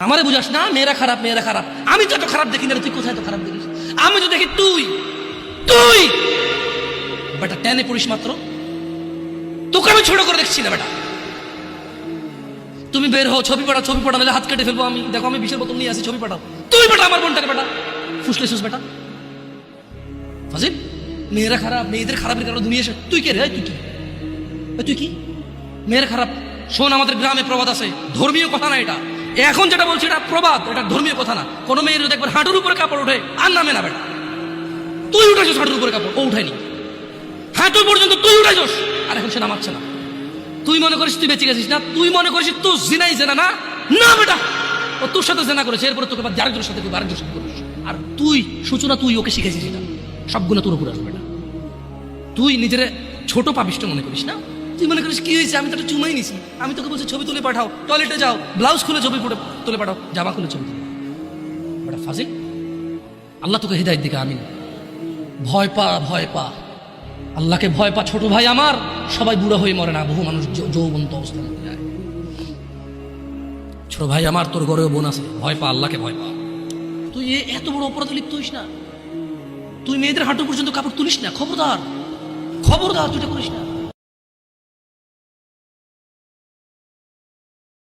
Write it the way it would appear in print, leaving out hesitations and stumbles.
আমারে বুঝাস না মেয়েরা খারাপ মেয়েরা খারাপ। আমি তো এত খারাপ দেখি না, তুই কোথায় তো খারাপ দেখিস? আমি তো দেখি তুই তুই বেটা টেনে পড়িস মাত্র, তোকে আমি ছোট করে দেখছি না বেটা। তুমি বের হও, ছবি পাঠাও, ছবি পাঠাও, নাহলে হাত কেটে ফেলবো আমি। দেখো আমি বিশের বোতল নিয়ে আসি, ছবি পাঠাও। তুই বেটা আমার বোনটাকে বেটা ফুসলেছিস বেটা ফাজিল। মেয়েরা খারাপ, মেয়েদের খারাপের কারণে দুনিয়া এসে তুই কে রে? তুই কি? তুই কি? মেয়েরা খারাপ? শোন, আমাদের গ্রামে প্রবাদ আছে, ধর্মীয় কথা না এটা। এখন যেটা বলছি এটা প্রবাদ, এটা ধর্মীয় কথা না। কোনো মেয়ের যদি একবার হাঁটুর উপরে কাপড় ওঠে আর নামে না বেটা। তুই উঠাইছিস হাঁটুর উপরে কাপড়, ও উঠায়নি। হাঁটু পর্যন্ত তুই উঠাইছিস, আর এখন সে নামাচ্ছে না। তুই মনে করিস তুই বেঁচে গেছিস না? তুই মনে করিস তুই জিনাই জেনা না? না বেটা, ও তোর সাথে জেনা করেছে, এরপরে তোকে আরেকজনের সাথে করবি, আরেকজনের সাথে করিস। আর তুই সূচনা, তুই ওকে শিখেছিস এটা, সবগুলো তোর উপরে আসবে বেটা। তুই নিজের ছোট পাপিষ্ট মনে করিস না? তুই মনে করিস কি হয়েছে, আমি তো একটা চুমাই নিছি। আমি তোকে বলছি ছবি তুলে পাঠাও, টয়লেটে যাও, ব্লাউজ খুলে ছবি তুলে পাঠাও, জামা খুলে ছবি তুলে বেটা ফাজিল। আল্লাহ তোকে হৃদায়ত দিকে আমিন। ভয় পা, ভয় পা, আল্লাহকে ভয় পা ছোট ভাই আমার। সবাই বুড়া হয়ে মরে না, বহু মানুষ যৌবন্ত অবস্থায় মরে যায়। ছোট ভাই আমার, তোর ঘরেও বোন আছে, ভয় পা, আল্লাহকে ভয় পা। তুই এত বড় অপরাধে লিপ্ত হইস না। তুই মেয়েদের হাঁটু পর্যন্ত কাপড় তুলিস না, খবরদার খবরদার, তুই এটা করিস না।